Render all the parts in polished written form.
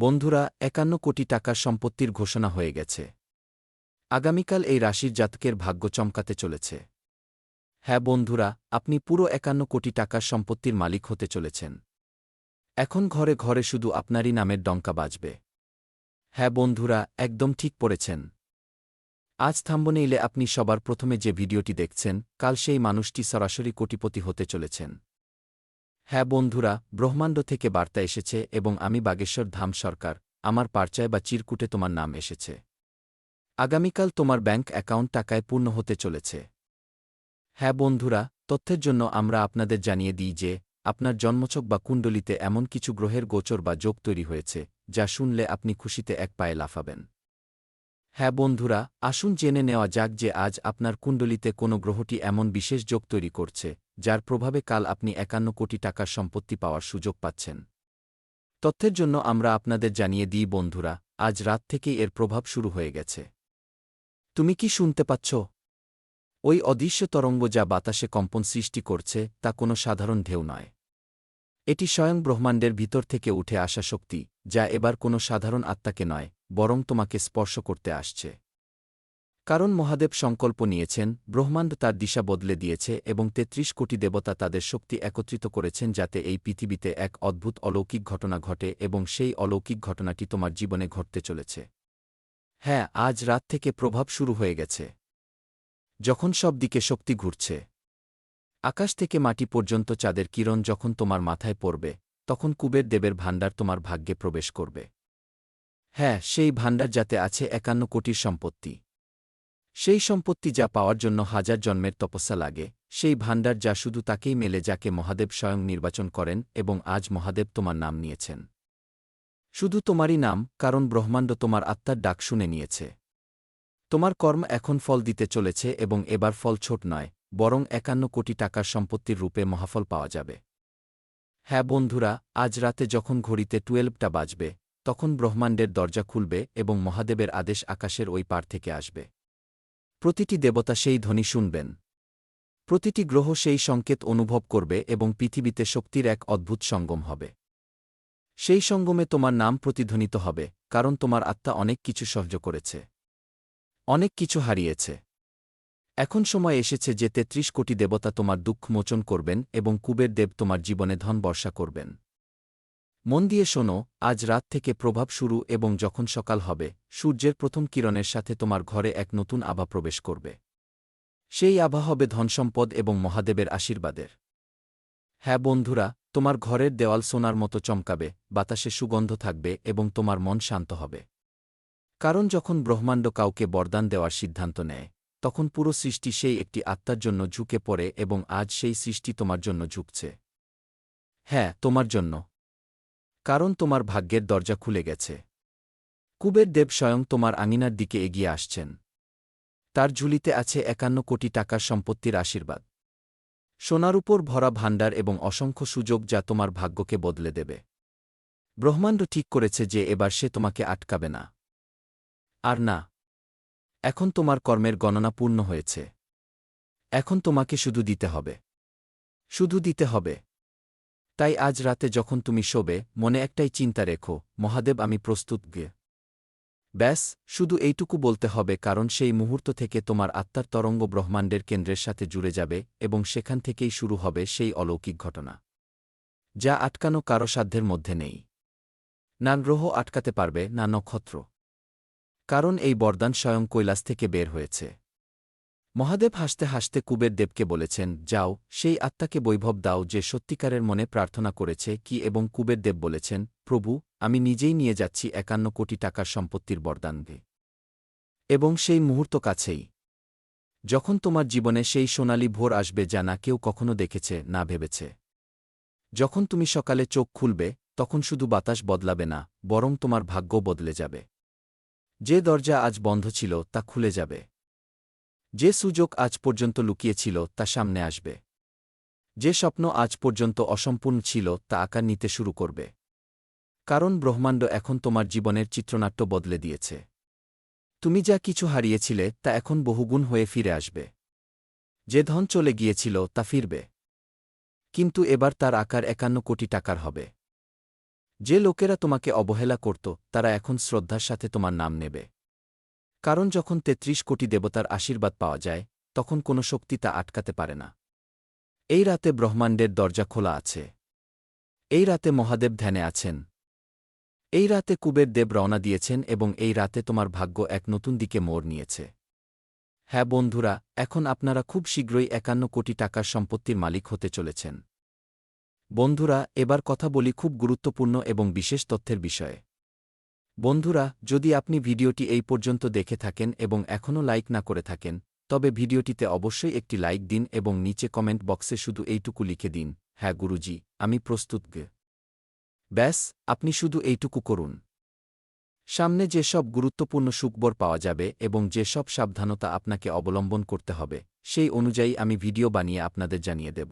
বন্ধুরা, ৫১ কোটি টাকার সম্পত্তির ঘোষণা হয়ে গেছে। আগামীকাল এই রাশির জাতকের ভাগ্য চমকাতে চলেছে। হ্যাঁ বন্ধুরা, আপনি পুরো ৫১ কোটি টাকার সম্পত্তির মালিক হতে চলেছেন। এখন ঘরে ঘরে শুধু আপনারই নামের ডঙ্কা বাজবে। হ্যাঁ বন্ধুরা, একদম ঠিক পড়েছেন। আজ থাম্বনেইলে আপনি সবার প্রথমে যে ভিডিওটি দেখছেন, কাল সেই মানুষটি সরাসরি কোটিপতি হতে চলেছেন। হ্যাঁ বন্ধুরা, ব্রহ্মাণ্ড থেকে বার্তা এসেছে এবং আমি বাগেশ্বর ধাম সরকার, আমার পারচায় বা চিরকুটে তোমার নাম এসেছে। আগামীকাল তোমার ব্যাংক অ্যাকাউন্ট টাকায় পূর্ণ হতে চলেছে। হ্যাঁ বন্ধুরা, তথ্যের জন্য আমরা আপনাদের জানিয়ে দিই যে আপনার জন্মছক বা কুণ্ডলিতে এমন কিছু গ্রহের গোচর বা যোগ তৈরি হয়েছে, যা শুনলে আপনি খুশিতে এক পায়ে লাফাবেন। হ্যাঁ বন্ধুরা, আসুন জেনে নেওয়া যাক যে আজ আপনার কুণ্ডলিতে কোনো গ্রহটি এমন বিশেষ যোগ তৈরি করছে, যার প্রভাবে কাল আপনি ৫১ কোটি টাকার সম্পত্তি পাওয়ার সুযোগ পাচ্ছেন। তথ্যের জন্য আমরা আপনাদের জানিয়ে দিই বন্ধুরা, আজ রাত থেকেই এর প্রভাব শুরু হয়ে গেছে। তুমি কি শুনতে পাচ্ছ? ওই অদৃশ্য তরঙ্গ যা বাতাসে কম্পন সৃষ্টি করছে, তা কোনো সাধারণ ঢেউ নয়। এটি স্বয়ং ব্রহ্মাণ্ডের ভিতর থেকে উঠে আসা শক্তি, যা এবার কোনো সাধারণ আত্মাকে নয়, বরং তোমাকে স্পর্শ করতে আসছে। কারণ মহাদেব সংকল্প নিয়েছেন, ব্রহ্মাণ্ড তার দিশা বদলে দিয়েছে এবং ৩৩ কোটি দেবতা তাদের শক্তি একত্রিত করেছেন যাতে এই পৃথিবীতে এক অদ্ভুত অলৌকিক ঘটনা ঘটে এবং সেই অলৌকিক ঘটনাটি তোমার জীবনে ঘটতে চলেছে। হ্যাঁ, আজ রাত থেকে প্রভাব শুরু হয়ে গেছে। যখন সব দিকে শক্তি ঘুরছে, আকাশ থেকে মাটি পর্যন্ত চাঁদের কিরণ যখন তোমার মাথায় পড়বে, তখন কুবের দেবের ভাণ্ডার তোমার ভাগ্যে প্রবেশ করবে। হ্যাঁ, সেই ভাণ্ডার যাতে আছে ৫১ কোটির সম্পত্তি। সেই সম্পত্তি যা পাওয়ার জন্য হাজার জন্মের তপস্যা লাগে, সেই ভাণ্ডার যা শুধু তাকেই মেলে যাকে মহাদেব স্বয়ং নির্বাচন করেন এবং আজ মহাদেব তোমার নাম নিয়েছেন। শুধু তোমারই নাম, কারণ ব্রহ্মাণ্ড তোমার আত্মার ডাক শুনে নিয়েছে। তোমার কর্ম এখন ফল দিতে চলেছে এবং এবার ফল ছোট নয়, বরং ৫১ কোটি টাকার সম্পত্তির রূপে মহাফল পাওয়া যাবে। হ্যাঁ বন্ধুরা, আজ রাতে যখন ঘড়িতে 12টা বাজবে, তখন ব্রহ্মাণ্ডের দরজা খুলবে এবং মহাদেবের আদেশ আকাশের ওই পার থেকে আসবে। প্রতিটি দেবতা সেই ধ্বনি শুনবেন। প্রতিটি গ্রহ সেই সংকেত অনুভব করবে এবং পৃথিবীতে শক্তির এক অদ্ভুত সঙ্গম হবে। সেই সঙ্গমে তোমার নাম প্রতিধ্বনিত হবে, কারণ তোমার আত্মা অনেক কিছু সহ্য করেছে, অনেক কিছু হারিয়েছে। এখন সময় এসেছে যে ৩৩ কোটি দেবতা তোমার দুঃখ মোচন করবেন এবং কুবের দেব তোমার জীবনে ধন বর্ষা করবেন। মন দিয়ে শোনো, আজ রাত থেকে প্রভাব শুরু এবং যখন সকাল হবে, সূর্যের প্রথম কিরণের সাথে তোমার ঘরে এক নতুন আভা প্রবেশ করবে। সেই আভা হবে ধনসম্পদ এবং মহাদেবের আশীর্বাদের। হ্যাঁ বন্ধুরা, তোমার ঘরের দেওয়াল সোনার মতো চমকাবে, বাতাসে সুগন্ধ থাকবে এবং তোমার মন শান্ত হবে। কারণ যখন ব্রহ্মাণ্ড কাউকে বরদান দেওয়ার সিদ্ধান্ত নেয়, তখন পুরো সৃষ্টি সেই একটি আত্মার জন্য ঝুঁকে পড়ে এবং আজ সেই সৃষ্টি তোমার জন্য ঝুঁকছে। হ্যাঁ, তোমার জন্য। কারণ তোমার ভাগ্যের দরজা খুলে গেছে। কুবের দেব স্বয়ং তোমার আঙিনার দিকে এগিয়ে আসছেন। তার ঝুলিতে আছে ৫১ কোটি টাকার সম্পত্তির আশীর্বাদ, সোনার উপর ভরা ভাণ্ডার এবং অসংখ্য সুযোগ যা তোমার ভাগ্যকে বদলে দেবে। ব্রহ্মাণ্ড ঠিক করেছে যে এবার সে তোমাকে আটকাবে না। আর না, এখন তোমার কর্মের গণনা পূর্ণ হয়েছে। এখন তোমাকে শুধু দিতে হবে। শুধু দিতে হবে। তাই আজ রাতে যখন তুমি শোবে, মনে একটাই চিন্তা রেখো, মহাদেব আমি প্রস্তুত গে। ব্যাস, শুধু এইটুকু বলতে হবে, কারণ সেই মুহূর্ত থেকে তোমার আত্মার তরঙ্গ ব্রহ্মাণ্ডের কেন্দ্রের সাথে জুড়ে যাবে এবং সেখান থেকেই শুরু হবে সেই অলৌকিক ঘটনা, যা আটকানো কারো সাধ্যের মধ্যে নেই। না গ্রহ আটকাতে পারবে, না নক্ষত্র। কারণ এই বরদান স্বয়ং কৈলাস থেকে বের হয়েছে। মহাদেব হাসতে হাসতে কুবের দেবকে বলেছেন, যাও, সেই আত্মাকে বৈভব দাও যে সত্যিকারের মনে প্রার্থনা করেছে কি এবং কুবের দেব বলেছেন, প্রভু, আমি নিজেই নিয়ে যাচ্ছি ৫১ কোটি টাকার সম্পত্তির বরদান গে। এবং সেই মুহূর্ত কাছেই, যখন তোমার জীবনে সেই সোনালি ভোর আসবে যা না কেউ কখনো দেখেছে, না ভেবেছে। যখন তুমি সকালে চোখ খুলবে, তখন শুধু বাতাস বদলাবে না, বরং তোমার ভাগ্য বদলে যাবে। যে দরজা আজ বন্ধ ছিল তা খুলে যাবে। যে সুযোগ আজ পর্যন্ত লুকিয়ে ছিল তা সামনে আসবে। যে স্বপ্ন আজ পর্যন্ত অসম্পূর্ণ ছিল তা আকার নিতে শুরু করবে। কারণ ব্রহ্মাণ্ড এখন তোমার জীবনের চিত্রনাট্য বদলে দিয়েছে। তুমি যা কিছু হারিয়েছিলে তা এখন বহুগুণ হয়ে ফিরে আসবে। যে ধন চলে গিয়েছিল তা ফিরবে। কিন্তু এবার তার আকার ৫১ কোটি টাকার হবে। যে লোকেরা তোমাকে অবহেলা করত তারা এখন শ্রদ্ধার সাথে তোমার নাম নেবে। কারণ যখন ৩৩ কোটি দেবতার আশীর্বাদ পাওয়া যায় তখন কোনো শক্তি তা আটকাতে পারে না। এই রাতে ব্রহ্মাণ্ডের দরজা খোলা আছে। এই রাতে মহাদেব ধ্যানে আছেন। এই রাতে কুবের দেব রওনা দিয়েছেন এবং এই রাতে তোমার ভাগ্য এক নতুন দিকে মোড় নিয়েছে। হ্যাঁ বন্ধুরা, এখন আপনারা খুব শীঘ্রই ৫১ কোটি টাকার সম্পত্তির মালিক হতে চলেছেন। বন্ধুরা, এবার কথা বলি খুব গুরুত্বপূর্ণ এবং বিশেষ তথ্যের বিষয়ে। বন্ধুরা, যদি আপনি ভিডিওটি এই পর্যন্ত দেখে থাকেন এবং এখনও লাইক না করে থাকেন, তবে ভিডিওটিতে অবশ্যই একটি লাইক দিন এবং নিচে কমেন্ট বক্সে শুধু এইটুকু লিখে দিন, হ্যাঁ গুরুজি, আমি প্রস্তুত। ব্যাস, আপনি শুধু এইটুকু করুন। সামনে যেসব গুরুত্বপূর্ণ সুখবর পাওয়া যাবে এবং যেসব সাবধানতা আপনাকে অবলম্বন করতে হবে সেই অনুযায়ী আমি ভিডিও বানিয়ে আপনাদের জানিয়ে দেব।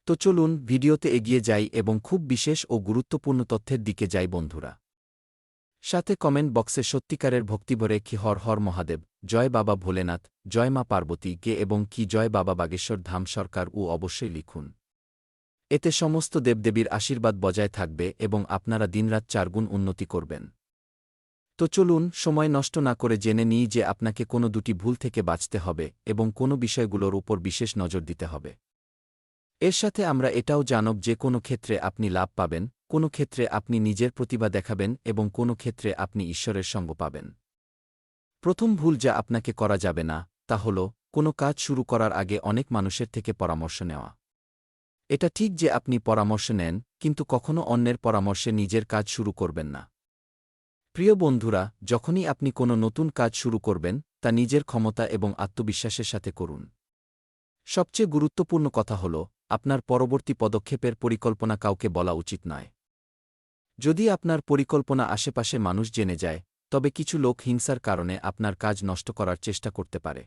তো চলুন ভিডিওতে এগিয়ে যাই এবং খুব বিশেষ ও গুরুত্বপূর্ণ তথ্যের দিকে যাই বন্ধুরা। সাথে কমেন্ট বক্সে সত্যিকারের ভক্তিভরে কি হর হর মহাদেব, জয় বাবা ভোলেনাথ, জয় মা পার্বতী কে এবং কি জয় বাবা বাগেশ্বর ধাম সরকার ও অবশ্যই লিখুন। এতে সমস্ত দেবদেবীর আশীর্বাদ বজায় থাকবে এবং আপনারা দিনরাত ৪ গুণ উন্নতি করবেন। তো চলুন সময় নষ্ট না করে জেনে নিই যে আপনাকে কোনো দুটি ভুল থেকে বাঁচতে হবে এবং কোনো বিষয়গুলোর উপর বিশেষ নজর দিতে হবে। এর সাথে আমরা এটাও জানব যে কোনো ক্ষেত্রে আপনি লাভ পাবেন, কোনো ক্ষেত্রে আপনি নিজের প্রতিভা দেখাবেন এবং কোনো ক্ষেত্রে আপনি ঈশ্বরের সঙ্গ পাবেন। প্রথম ভুল যা আপনাকে করা যাবে না তা হল কোনো কাজ শুরু করার আগে অনেক মানুষের থেকে পরামর্শ নেওয়া। এটা ঠিক যে আপনি পরামর্শ নেন, কিন্তু কখনো অন্যের পরামর্শে নিজের কাজ শুরু করবেন না। প্রিয় বন্ধুরা, যখনই আপনি কোনো নতুন কাজ শুরু করবেন তা নিজের ক্ষমতা এবং আত্মবিশ্বাসের সাথে করুন। সবচেয়ে গুরুত্বপূর্ণ কথা হল আপনার পরবর্তী পদক্ষেপের পরিকল্পনা কাউকে বলা উচিত নয়। যদি আপনার পরিকল্পনা আশেপাশে মানুষ জেনে যায়, তবে কিছু লোক হিংসার কারণে আপনার কাজ নষ্ট করার চেষ্টা করতে পারে।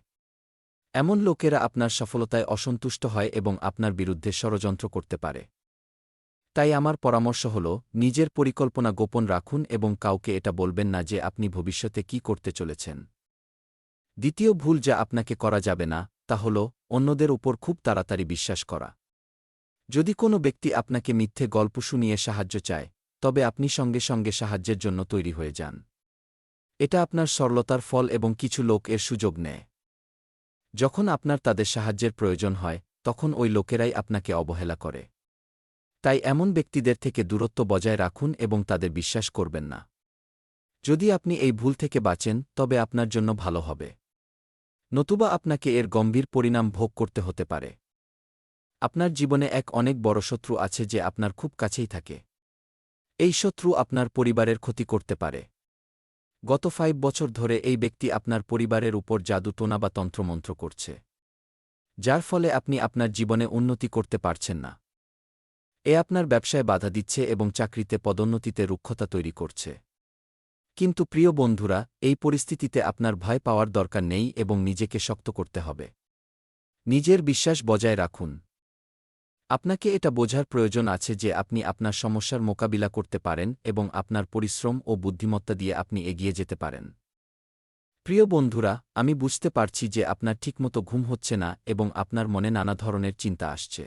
এমন লোকেরা আপনার সফলতায় অসন্তুষ্ট হয় এবং আপনার বিরুদ্ধে ষড়যন্ত্র করতে পারে। তাই আমার পরামর্শ হল নিজের পরিকল্পনা গোপন রাখুন এবং কাউকে এটা বলবেন না যে আপনি ভবিষ্যতে কি করতে চলেছেন। দ্বিতীয় ভুল যা আপনাকে করা যাবে না তা হল অন্যদের উপর খুব তাড়াতাড়ি বিশ্বাস করা। যদি কোনো ব্যক্তি আপনাকে মিথ্যে গল্প শুনিয়ে সাহায্য চায়, তবে আপনি সঙ্গে সঙ্গে সাহায্যের জন্য তৈরি হয়ে যান। এটা আপনার সরলতার ফল এবং কিছু লোক এর সুযোগ নেয়। যখন আপনার তাদের সাহায্যের প্রয়োজন হয় তখন ওই লোকেরাই আপনাকে অবহেলা করে। তাই এমন ব্যক্তিদের থেকে দূরত্ব বজায় রাখুন এবং তাদের বিশ্বাস করবেন না। যদি আপনি এই ভুল থেকে বাঁচেন তবে আপনার জন্য ভালো হবে। নতুবা আপনাকে এর গম্ভীর পরিণাম ভোগ করতে হতে পারে। আপনার জীবনে এক অনেক বড় শত্রু আছে যে আপনার খুব কাছেই থাকে। এই শত্রু আপনার পরিবারের ক্ষতি করতে পারে। গত 5 বছর ধরে এই ব্যক্তি আপনার পরিবারের উপর জাদু টোনা বা তন্ত্রমন্ত্র করছে, যার ফলে আপনি আপনার জীবনে উন্নতি করতে পারছেন না। এ আপনার ব্যবসায় বাধা দিচ্ছে এবং চাকরিতে পদোন্নতিতে রুক্ষতা তৈরি করছে। কিন্তু প্রিয় বন্ধুরা, এই পরিস্থিতিতে আপনার ভয় পাওয়ার দরকার নেই এবং নিজেকে শক্ত করতে হবে। নিজের বিশ্বাস বজায় রাখুন। আপনাকে এটা বোঝার প্রয়োজন আছে যে আপনি আপনার সমস্যার মোকাবিলা করতে পারেন এবং আপনার পরিশ্রম ও বুদ্ধিমত্তা দিয়ে আপনি এগিয়ে যেতে পারেন। প্রিয় বন্ধুরা, আমি বুঝতে পারছি যে আপনার ঠিকমতো ঘুম হচ্ছে না এবং আপনার মনে নানা ধরনের চিন্তা আসছে।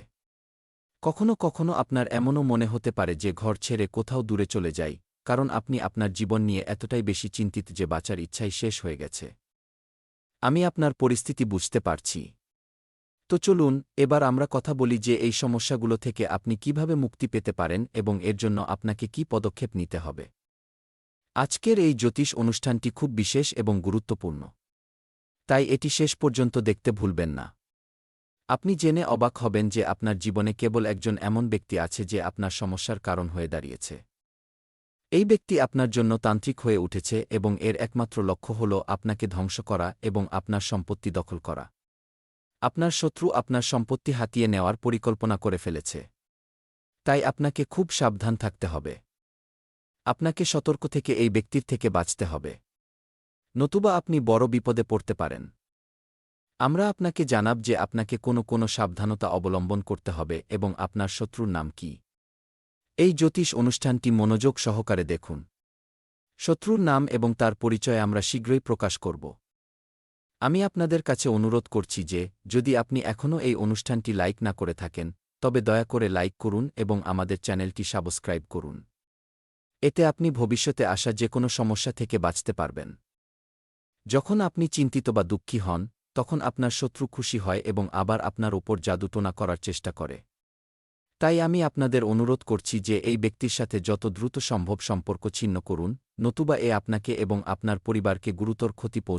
কখনো কখনো আপনার এমনও মনে হতে পারে যে ঘর ছেড়ে কোথাও দূরে চলে যাই, কারণ আপনি আপনার জীবন নিয়ে এতটাই বেশি চিন্তিত যে বাঁচার ইচ্ছাই শেষ হয়ে গেছে। আমি আপনার পরিস্থিতি বুঝতে পারছি। তো চলুন এবার আমরা কথা বলি যে এই সমস্যাগুলো থেকে আপনি কিভাবে মুক্তি পেতে পারেন এবং এর জন্য আপনাকে কি পদক্ষেপ নিতে হবে। আজকের এই জ্যোতিষ অনুষ্ঠানটি খুব বিশেষ এবং গুরুত্বপূর্ণ, তাই এটি শেষ পর্যন্ত দেখতে ভুলবেন না। আপনি জেনে অবাক হবেন যে আপনার জীবনে কেবল একজন এমন ব্যক্তি আছে যে আপনার সমস্যার কারণ হয়ে দাঁড়িয়েছে। এই ব্যক্তি আপনার জন্য তান্ত্রিক হয়ে উঠেছে এবং এর একমাত্র লক্ষ্য হল আপনাকে ধ্বংস করা এবং আপনার সম্পত্তি দখল করা। আপনার শত্রু আপনার সম্পত্তি হাতিয়ে নেওয়ার পরিকল্পনা করে ফেলেছে। তাই আপনাকে খুব সাবধান থাকতে হবে। আপনাকে সতর্ক থেকে এই ব্যক্তির থেকে বাঁচতে হবে, নতুবা আপনি বড় বিপদে পড়তে পারেন। আমরা আপনাকে জানাব যে আপনাকে কোনো সাবধানতা অবলম্বন করতে হবে এবং আপনার শত্রুর নাম কি। এই জ্যোতিষ অনুষ্ঠানটি মনোযোগ সহকারে দেখুন। শত্রুর নাম এবং তার পরিচয় আমরা শীঘ্রই প্রকাশ করব। আমি আপনাদের কাছে অনুরোধ করছি যে যদি আপনি এখনও এই অনুষ্ঠানটি লাইক না করে থাকেন তবে দয়া করে লাইক করুন এবং আমাদের চ্যানেলটি সাবস্ক্রাইব করুন। এতে আপনি ভবিষ্যতে আসা যে কোনো সমস্যা থেকে বাঁচতে পারবেন। যখন আপনি চিন্তিত বা দুঃখী হন, তখন আপনার শত্রু খুশি হয় এবং আবার আপনার ওপর জাদুটোনা করার চেষ্টা করে। তাই আমি আপনাদের অনুরোধ করছি যে এই ব্যক্তির সাথে যত দ্রুত সম্ভব সম্পর্ক ছিন্ন করুন, নতুবা এ আপনাকে এবং আপনার পরিবারকে গুরুতর ক্ষতি পৌঁছে